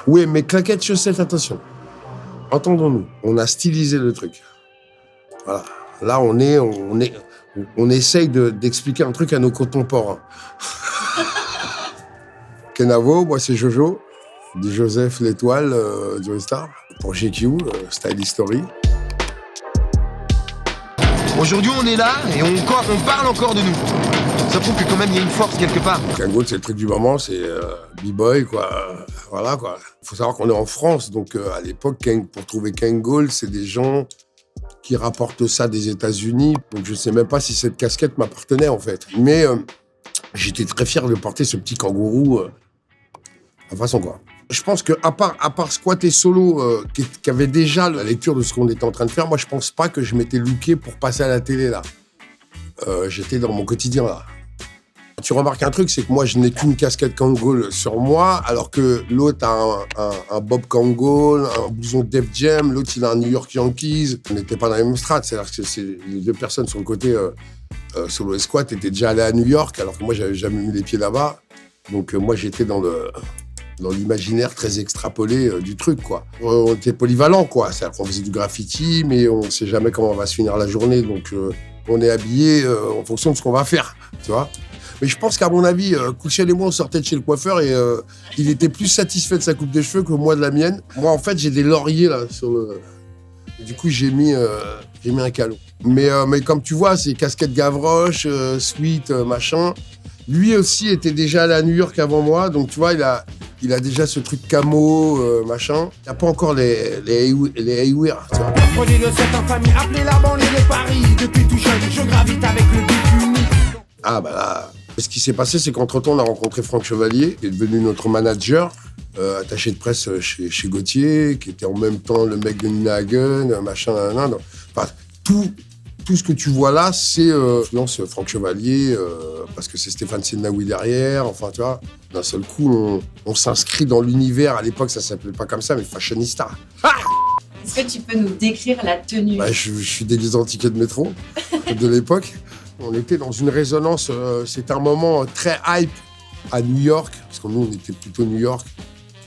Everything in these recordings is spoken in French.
Oui, mais claquettes, chaussettes, attention. Entendons-nous, on a stylisé le truc. Voilà. Là, on essaye d'expliquer un truc à nos contemporains. Kenavo, moi c'est Jojo, dit Joseph L'Étoile, du Star, pour GQ, Style History. Aujourd'hui, on est là et on parle encore de nous. Ça prouve que quand même, il y a une force quelque part. Kangol, c'est le truc du moment, c'est B-boy, quoi. Voilà, quoi. Il faut savoir qu'on est en France, donc à l'époque, pour trouver Kangol, c'est des gens qui rapportent ça des États-Unis. Donc je sais même pas si cette casquette m'appartenait, en fait. Mais j'étais très fier de porter ce petit kangourou de façon, quoi. Je pense qu'à part Squat et Solo, qui avait déjà la lecture de ce qu'on était en train de faire, moi, je pense pas que je m'étais looké pour passer à la télé, là. J'étais dans mon quotidien, là. Tu remarques un truc, c'est que moi, je n'ai qu'une casquette Kangol sur moi, alors que l'autre a un Bob Kangol, un blouson Def Jam, l'autre, il a un New York Yankees. On n'était pas dans la même strate, c'est-à-dire que les deux personnes sur le côté Solo et Squat étaient déjà allés à New York, alors que moi, j'avais jamais mis les pieds là-bas. Donc, moi, j'étais dans l'imaginaire très extrapolé du truc, quoi. On était polyvalent, quoi. C'est-à-dire qu'on faisait du graffiti, mais on ne sait jamais comment on va se finir la journée, donc on est habillé en fonction de ce qu'on va faire, tu vois. Mais je pense qu'à mon avis, Kouchel et moi, on sortait de chez le coiffeur et il était plus satisfait de sa coupe de cheveux que moi de la mienne. Moi, en fait, j'ai des lauriers, là, sur le... Du coup, j'ai mis un calot. Mais comme tu vois, c'est casquette Gavroche, sweat, machin. Lui aussi était déjà allé à New York avant moi, donc tu vois, il a déjà ce truc camo, machin. Il n'y a pas encore les Aywear, tu vois. Prenez le 7 en famille, appelez la banlieue de Paris. Depuis tout jeune, je gravite avec le but unique. Ah bah là, ce qui s'est passé, c'est qu'entre-temps, on a rencontré Franck Chevalier, qui est devenu notre manager, attaché de presse chez Gauthier, qui était en même temps le mec de Nina Hagen, machin, nanana. Enfin, tout ce que tu vois là, c'est influence Franck Chevalier, parce que c'est Stéphane Senaoui derrière, enfin, tu vois. D'un seul coup, on s'inscrit dans l'univers. À l'époque, ça s'appelait pas comme ça, mais fashionista. Ah Est-ce que tu peux nous décrire la tenue? Bah, je suis déguisé en ticket de métro de l'époque. On était dans une résonance, c'était un moment très hype à New York, parce que nous, on était plutôt New York.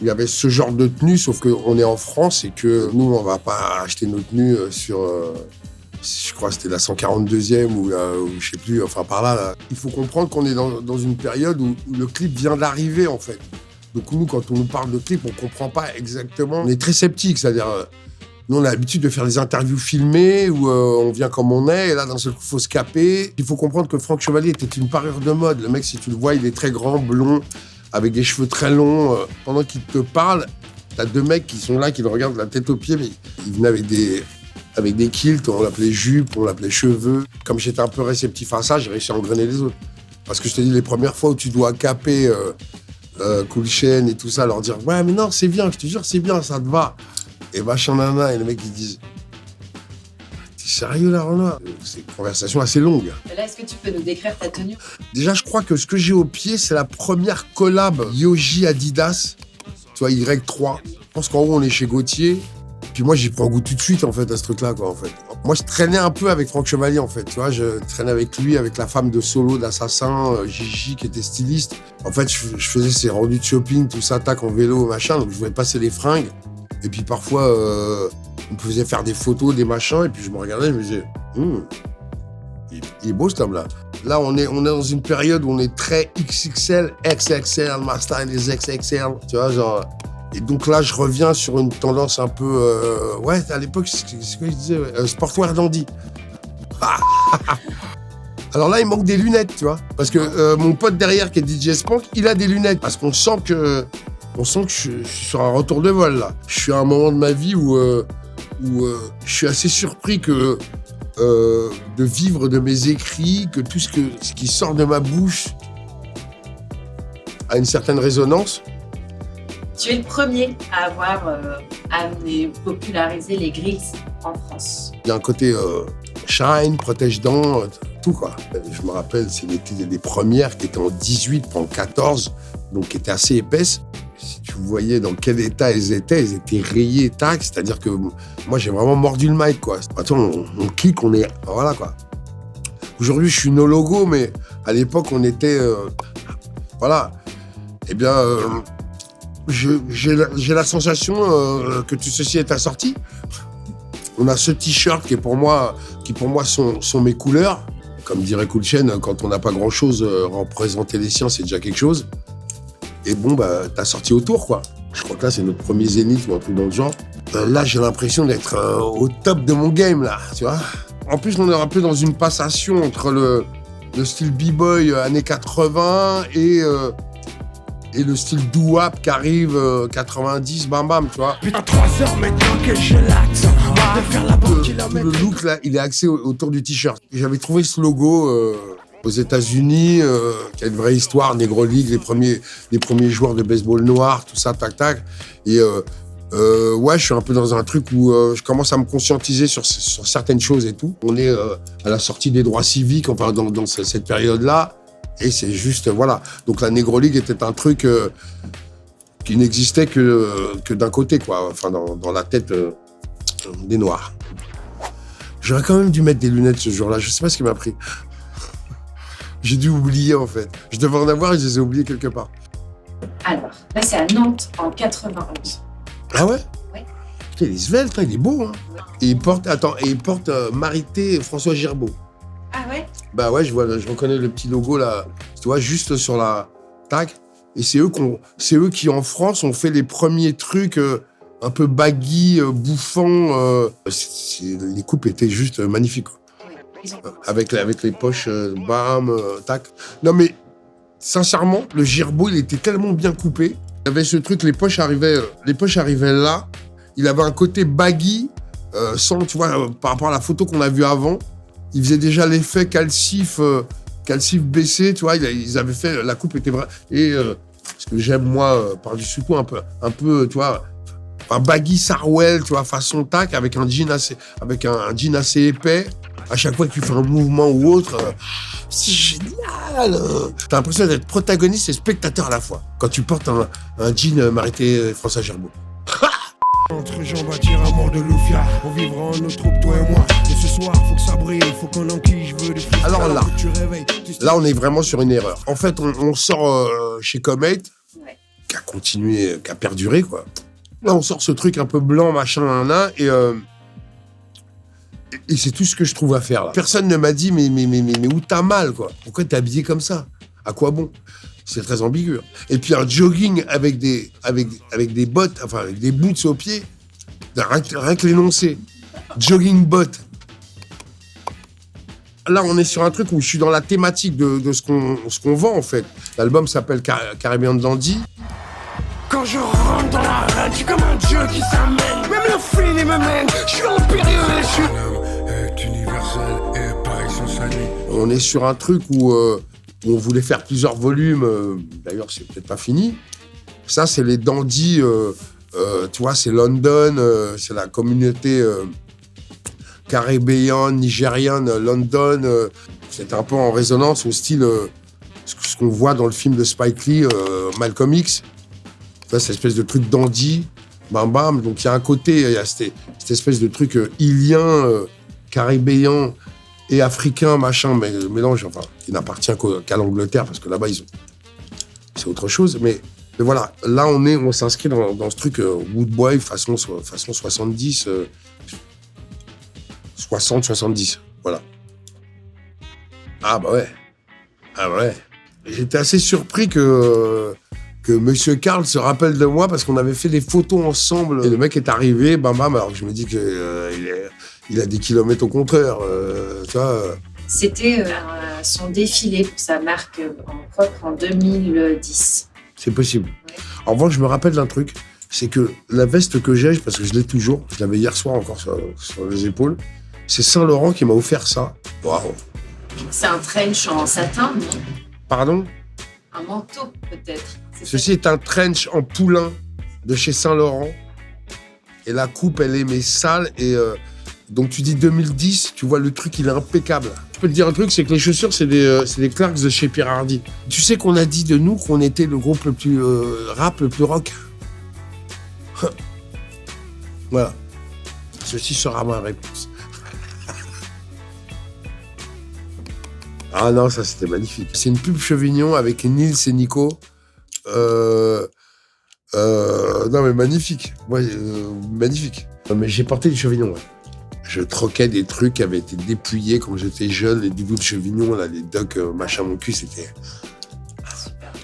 Il y avait ce genre de tenue, sauf qu'on est en France et que nous, on va pas acheter nos tenues sur... je crois que c'était la 142e ou je sais plus, enfin par là. Il faut comprendre qu'on est dans une période où le clip vient d'arriver, en fait. Donc nous, quand on nous parle de clip, on comprend pas exactement. On est très sceptiques, c'est-à-dire... Nous, on a l'habitude de faire des interviews filmées où on vient comme on est, et là, d'un seul coup, il faut se caper. Il faut comprendre que Franck Chevalier était une parure de mode. Le mec, si tu le vois, il est très grand, blond, avec des cheveux très longs. Pendant qu'il te parle, t'as deux mecs qui sont là, qui le regardent de la tête aux pieds, mais ils venaient avec des kilts, on l'appelait jupe, on l'appelait cheveux. Comme j'étais un peu réceptif à ça, j'ai réussi à engrainer les autres. Parce que je te dis, les premières fois où tu dois caper Cool Chain et tout ça, leur dire « Ouais, mais non, c'est bien, je te jure, c'est bien, ça te va ». Et machin nana, et les mecs ils disent « T'es sérieux là, Renoir ?» C'est une conversation assez longue. Là, est-ce que tu peux nous décrire ta tenue? Déjà, je crois que ce que j'ai au pied, c'est la première collab Yoji Adidas, tu vois, Y3. Je pense qu'en haut, on est chez Gauthier. Puis moi, j'y prends goût tout de suite, en fait, à ce truc-là, quoi, en fait. Moi, je traînais un peu avec Franck Chevalier, en fait, tu vois. Je traînais avec lui, avec la femme de Solo, d'Assassin, Gigi, qui était styliste. En fait, je faisais ses rendus de shopping, tout ça, tac, en vélo, machin. Donc, je voulais passer les fringues. Et puis parfois, on me faisait faire des photos, des machins, et puis je me regardais, je me disais, il est beau cet homme-là. Là, on est dans une période où on est très XXL, XXL, ma style est XXL, tu vois, genre. Et donc là, je reviens sur une tendance un peu, ouais, à l'époque, c'est ce que je disais, sportwear dandy. Alors là, il manque des lunettes, tu vois, parce que mon pote derrière, qui est DJ Spank, il a des lunettes, parce qu'on sent que je suis sur un retour de vol, là. Je suis à un moment de ma vie où je suis assez surpris que de vivre de mes écrits, que tout ce qui sort de ma bouche a une certaine résonance. Tu es le premier à avoir amené, popularisé les grills en France. Il y a un côté shine, protège-dents, tout, quoi. Je me rappelle, c'était des premières qui étaient en 18 pour en 14, donc qui étaient assez épaisses. Si tu voyais dans quel état elles étaient rayées, tac, c'est-à-dire que moi, j'ai vraiment mordu le mic, quoi. Attends, on clique, on est... Voilà, quoi. Aujourd'hui, je suis no logo, mais à l'époque, on était... voilà. Eh bien, J'ai la sensation que tout ceci est assorti. On a ce t-shirt qui pour moi sont mes couleurs. Comme dirait Cool Chain, quand on n'a pas grand-chose, représenter les siens, c'est déjà quelque chose. Et bon, bah, t'as sorti autour, quoi. Je crois que là, c'est notre premier zénith ou un truc dans le genre. Là, j'ai l'impression d'être au top de mon game, là, tu vois. En plus, on est un peu dans une passation entre le style b-boy années 80 et le style doo-wop qui arrive 90, bam bam, tu vois. Putain, 3 heures maintenant que je l'attends. De faire la bonne kilomètre. Le look, là, il est axé autour du t-shirt. J'avais trouvé ce logo aux États-Unis, qui a une vraie histoire, Negro League, les premiers joueurs de baseball noir, tout ça, tac, tac. Et ouais, je suis un peu dans un truc où je commence à me conscientiser sur certaines choses et tout. On est à la sortie des droits civiques, enfin, dans cette période-là. Et c'est juste, voilà. Donc la Negro League était un truc qui n'existait que d'un côté, quoi. Enfin, dans la tête des Noirs. J'aurais quand même dû mettre des lunettes ce jour-là. Je sais pas ce qui m'a pris. J'ai dû oublier, en fait. Je devais en avoir et je les ai oubliés quelque part. Alors, là, c'est à Nantes, en 91. Ah ouais? Ouais. Putain, il est svelte, il est beau, hein. Et il porte, Marité et François Girbeau. Ah ouais? Bah ouais, je reconnais le petit logo là, tu vois, juste sur la tac. Et c'est eux qui en France ont fait les premiers trucs un peu baggy, bouffants. Les coupes étaient juste magnifiques. Oui, Avec les poches, bam, tac. Non mais sincèrement, le Girbeau, il était tellement bien coupé. Il y avait ce truc, les poches arrivaient là. Il avait un côté baggy, sans, tu vois, par rapport à la photo qu'on a vue avant. Il faisait déjà l'effet calcif baissé, tu vois. Ils avaient fait, la coupe était vraie. Et ce que j'aime, moi, par-dessus tout, un peu, tu vois, un baggy Sarwell, tu vois, façon tac, avec un jean assez épais. À chaque fois que tu fais un mouvement ou autre, c'est génial. T'as l'impression d'être protagoniste et spectateur à la fois. Quand tu portes un jean Marité François Girbeau. Entre gens bâtir un mort de Loufia. On vivra en nos troupes, toi et moi. Et ce soir, faut que ça brille, faut qu'on enquille, je veux des flics. Alors là, tu réveilles, là, on est vraiment sur une erreur. En fait, on sort chez Comate, Ouais. qui a continué, qui a perduré, quoi. Là, on sort ce truc un peu blanc, machin, et c'est tout ce que je trouve à faire, là. Personne ne m'a dit, mais où t'as mal, quoi? Pourquoi t'es habillé comme ça? À quoi bon? C'est très ambigu. Et puis un jogging avec des bottes, enfin avec des boots aux pieds, rien que l'énoncé. Jogging bottes. Là, on est sur un truc où je suis dans la thématique de ce qu'on vend, en fait. L'album s'appelle Caribbean Dandy. Quand je rentre dans la rade, je suis comme un dieu qui s'amène. Même le feeling me mène. Je suis impérieux et je suis... L'homme est universel et pareil sans salut. On est sur un truc où on voulait faire plusieurs volumes. D'ailleurs, c'est peut-être pas fini. Ça, c'est les Dandy. Tu vois, c'est London. C'est la communauté caribéenne, nigériane, London. C'est un peu en résonance au style ce qu'on voit dans le film de Spike Lee, Malcolm X. Ça, c'est espèce de truc dandy, bam bam. Donc il y a un côté, il y a cette espèce de truc ilien, caribéen et africain, machin, mais mélange, enfin, qui n'appartient qu'à l'Angleterre, parce que là-bas, c'est autre chose. Mais voilà, là, on s'inscrit dans ce truc Woodboy façon 70, 60-70, voilà. Ah bah ouais. J'étais assez surpris que Monsieur Karl se rappelle de moi parce qu'on avait fait des photos ensemble. Et le mec est arrivé, bam bam, alors que je me dis qu'il a des kilomètres au compteur. Tu vois. C'était son défilé pour sa marque en propre en 2010. C'est possible. Ouais. En revanche, je me rappelle d'un truc, c'est que la veste que j'ai, parce que je l'ai toujours, je l'avais hier soir encore sur les épaules, c'est Saint-Laurent qui m'a offert ça. Waouh. C'est un trench en satin, non? Pardon? Un manteau, peut-être. Ceci est un trench en poulain de chez Saint-Laurent. Et la coupe, elle est mais sale. Et donc tu dis 2010, tu vois le truc, il est impeccable. Je peux te dire un truc, c'est que les chaussures, c'est des Clarks de chez Pierre Hardy. Tu sais qu'on a dit de nous qu'on était le groupe le plus rap, le plus rock. Voilà. Ceci sera ma réponse. Ah non, ça c'était magnifique. C'est une pub Chevignon avec Nils et Nico. Non, mais magnifique. Ouais, magnifique. Mais j'ai porté du Chevignon, ouais. Je troquais des trucs qui avaient été dépouillés quand j'étais jeune, les doudous de Chevignon, là, les Doc, machin, mon cul, c'était...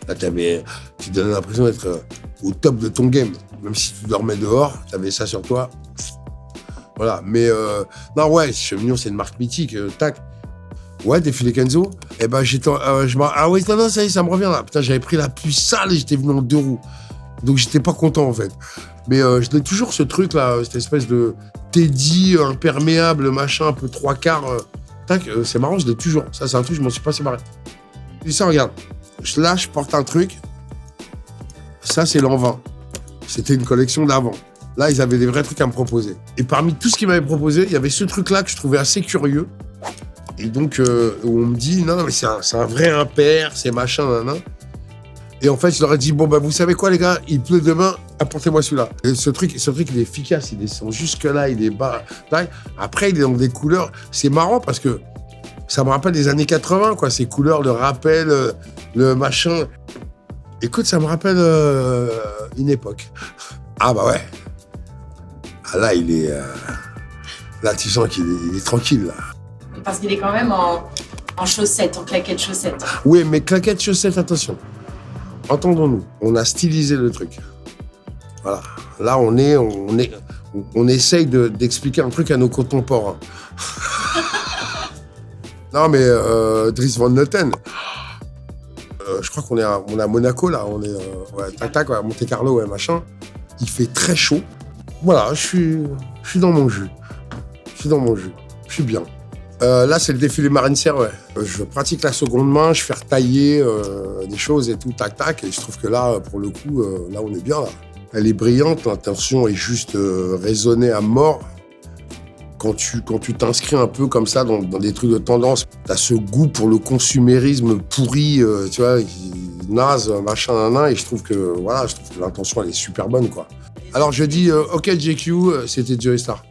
Là, tu donnais l'impression d'être au top de ton game. Même si tu dormais dehors, t'avais ça sur toi. Voilà, mais... non, ouais, Chevignon, c'est une marque mythique, tac. Ouais, défilé Kenzo. Eh ben, j'étais... ah oui, non, ça y est, ça me revient, là. Putain, j'avais pris la plus sale et j'étais venu en 2 roues. Donc, j'étais pas content, en fait. Mais je l'ai toujours, ce truc-là, cette espèce de Teddy imperméable, machin, un peu 3/4. Tac, c'est marrant, je l'ai toujours. Ça, c'est un truc, je m'en suis pas séparé. Et ça, regarde. Là, je porte un truc. Ça, c'est l'an 20. C'était une collection d'avant. Là, ils avaient des vrais trucs à me proposer. Et parmi tout ce qu'ils m'avaient proposé, il y avait ce truc-là que je trouvais assez curieux. Et donc, où on me dit, non, mais c'est un vrai impair, c'est machin, nanana. Et en fait, je leur ai dit, bon, bah, vous savez quoi, les gars, il pleut demain, apportez-moi celui-là. Et ce truc, il est efficace, il descend jusque-là, il est bas. Après, il est dans des couleurs. C'est marrant parce que ça me rappelle des années 80, quoi. Ces couleurs, le rappel, le machin. Écoute, ça me rappelle une époque. Ah, bah ouais. Ah, là, il est. Là, tu sens qu'il est tranquille, là. Parce qu'il est quand même en chaussettes, en claquettes chaussettes. Oui, mais claquettes chaussettes, attention. Entendons-nous, on a stylisé le truc. Voilà. Là, on essaye d'expliquer un truc à nos contemporains. Non, mais Dries Van Noten, je crois qu'on est à Monaco, là. On est tac, à Monte-Carlo, ouais, machin. Il fait très chaud. Voilà, je suis dans mon jus. Je suis bien. Là, c'est le défilé Marine Serre, ouais. Je pratique la seconde main, je fais retailler des choses et tout, tac, et je trouve que là, pour le coup, là, on est bien, là. Elle est brillante, l'intention est juste raisonnée à mort. Quand tu t'inscris un peu comme ça dans des trucs de tendance, t'as ce goût pour le consumérisme pourri, tu vois, naze, machin, nanan, et je trouve que l'intention, elle est super bonne, quoi. Alors, je dis, OK, JQ, c'était Joey Star.